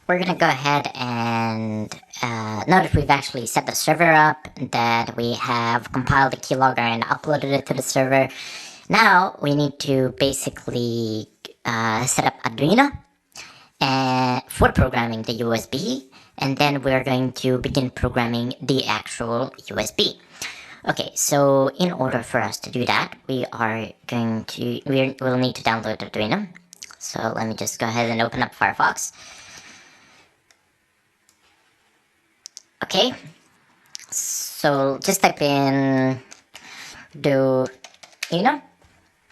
we're gonna go ahead and now that we've actually set the server up, that we have compiled the keylogger and uploaded it to the server, now we need to basically set up Arduino for programming the USB, and then we're going to begin programming the actual USB. Okay, so in order for us to do that, we'll need to download Arduino. So let me just go ahead and open up Firefox. Okay, so just type in Arduino.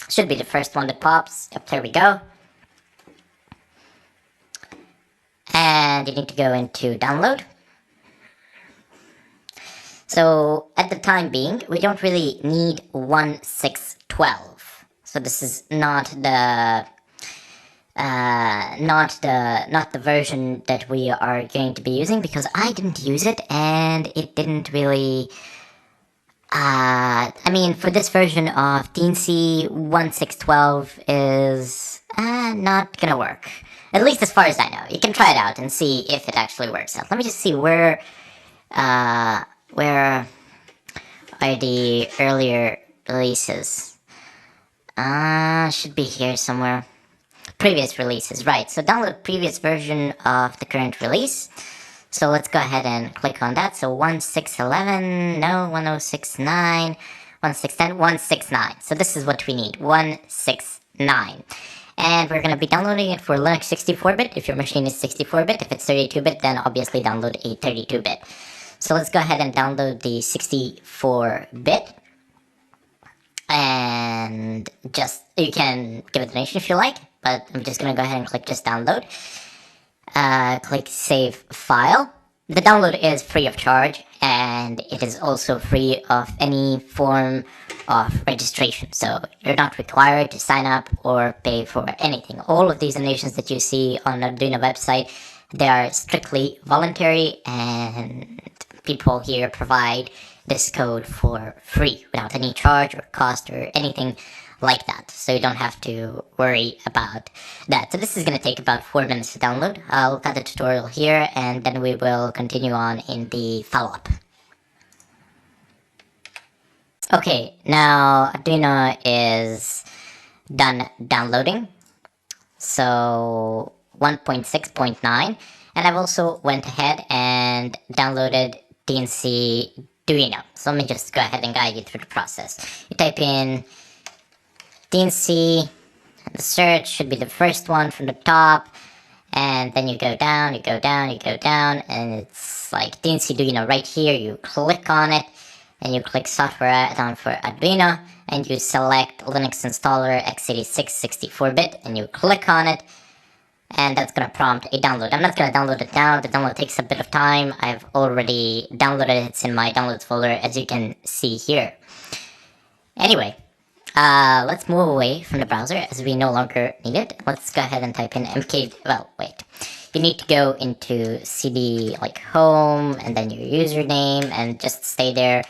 Should be the first one that pops. Yep, there we go. And you need to go into download. So at the time being, we don't really need 1.6.12. So this is not the version that we are going to be using, because I didn't use it and it didn't really. I mean, for this version of Teensy, 1.6.12 is not gonna work. At least as far as I know. You can try it out and see if it actually works out. Let me just see where are the earlier releases. Should be here somewhere. Previous releases, right. So download previous version of the current release. So let's go ahead and click on that. So 1.6.11, no, 1.0.6.9, 1.6.10, 1.6.9. So this is what we need, 1.6.9. And we're going to be downloading it for Linux 64-bit. If your machine is 64-bit, if it's 32-bit, then obviously download a 32-bit. So let's go ahead and download the 64-bit. And you can give it a donation if you like, but I'm just going to go ahead and click just download. Click save file. The download is free of charge, and it is also free of any form of registration. So you're not required to sign up or pay for anything. All of these donations that you see on the Arduino website, they are strictly voluntary, and people here provide this code for free without any charge or cost or anything like that. So you don't have to worry about that. So this is going to take about 4 minutes to download. I'll cut the tutorial here, and then we will continue on in the follow-up. Okay, now Arduino is done downloading. So 1.6.9, and I've also went ahead and downloaded Teensyduino. So let me just go ahead and guide you through the process. You type in Teensy, and the search should be the first one from the top, and then you go down, you go down, you go down, and it's like Teensyduino right here. You click on it, and you click software add-on for Arduino, and you select Linux installer x86 64-bit, and you click on it, and that's going to prompt a download. I'm not going to download it now. The download takes a bit of time. I've already downloaded it. It's in my downloads folder, as you can see here. Anyway, let's move away from the browser, as we no longer need it. Let's go ahead and type in mk. Well, wait. You need to go into cd, like home, and then your username, and just stay there.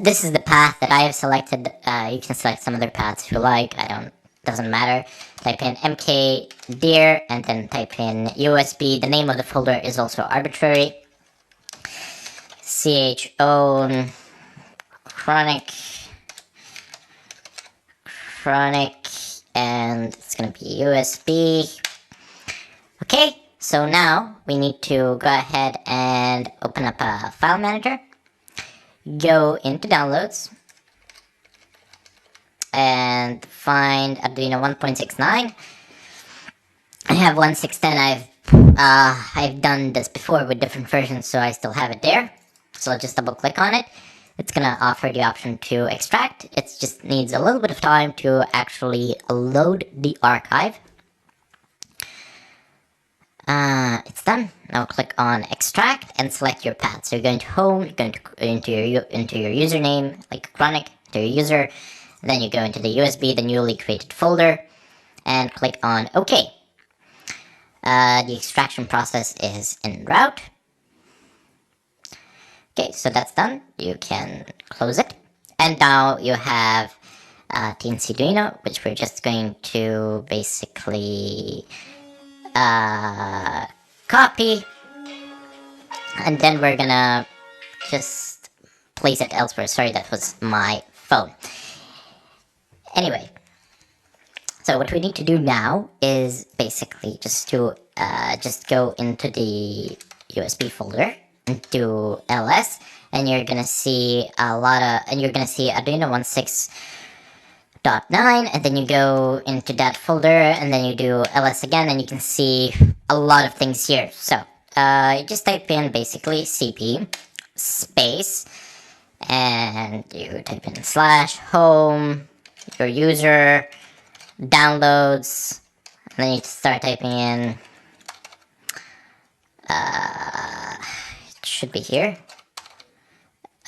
This is the path that I have selected. You can select some other paths if you like. Doesn't matter. Type in mkdir, and then type in USB. The name of the folder is also arbitrary. chown chronic, and it's gonna be USB. Okay, so now we need to go ahead and open up a file manager. Go into downloads and find Arduino 1.6.9. I have 1.6.10. I've done this before with different versions, so I still have it there. So I'll just double click on it. It's gonna offer the option to extract. It just needs a little bit of time to actually load the archive. It's done. Now click on extract and select your path. So you're going to home, you're going to into your username, like chronic, to your user. Then you go into the USB, the newly created folder, and click on OK. The extraction process is en route. Okay, so that's done. You can close it. And now you have Teensyduino, which we're just going to basically copy, and then we're gonna just place it elsewhere. Sorry, that was my phone. Anyway, so what we need to do now is basically just to just go into the USB folder, into ls, and you're gonna see Arduino 16.9, and then you go into that folder, and then you do ls again, and you can see a lot of things here. So you just type in basically cp space, and you type in /home, your user, downloads, and then you start typing in, it should be here.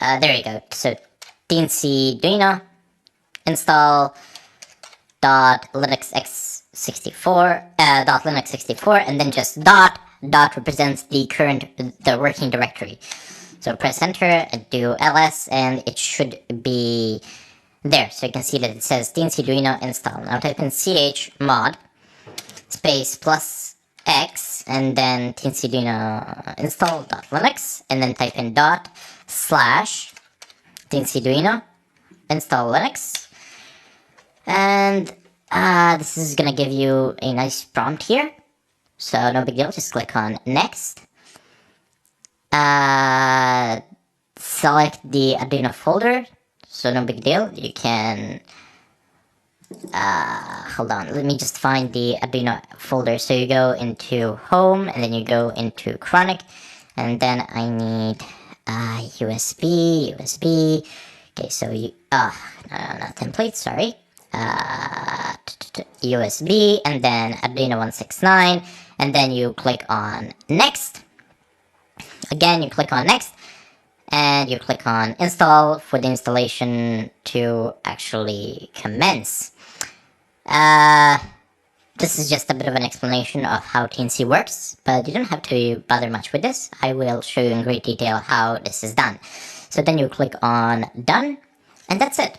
There you go. So Teensyduino install .linux x64 .linux 64, and then just dot represents the working directory. So press enter and do ls, and it should be there. So you can see that it says Teensyduino install. Now type in chmod space plus x, and then Teensyduino install.linux, and then type in /Teensyduino install Linux. And this is gonna give you a nice prompt here. So no big deal, just click on next. Select the Arduino folder. So no big deal, you can, hold on, let me just find the Arduino folder. So you go into home, and then you go into chronic, and then I need USB. Okay, so you, no, not template, sorry. USB, and then Arduino 169, and then you click on next. Again, you click on next, and you click on install for the installation to actually commence. This is just a bit of an explanation of how Teensy works, but you don't have to bother much with this. I will show you in great detail how this is done. So then you click on done, and that's it.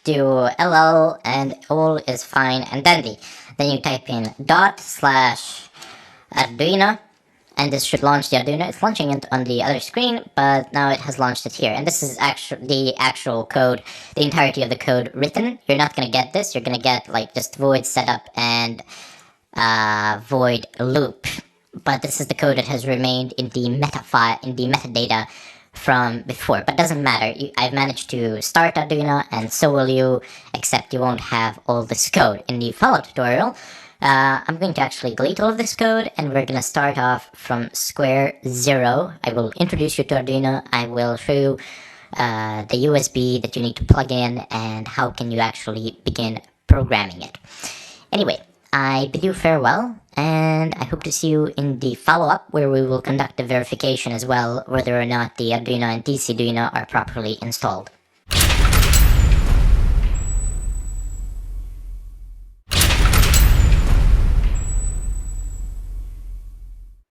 Do ll, and all is fine and dandy. Then you type in ./Arduino, and this should launch the Arduino. It's launching it on the other screen, but now it has launched it here. And this is the actual code, the entirety of the code written. You're not gonna get this. You're gonna get like just void setup and void loop. But this is the code that has remained in the metadata from before, but doesn't matter. I've managed to start Arduino, and so will you, except you won't have all this code. In the follow-up tutorial, I'm going to actually delete all of this code, and we're going to start off from square zero. I will introduce you to Arduino. I will show you the USB that you need to plug in, and how can you actually begin programming it. Anyway, I bid you farewell, and I hope to see you in the follow-up, where we will conduct the verification as well, whether or not the Arduino and Teensyduino are properly installed.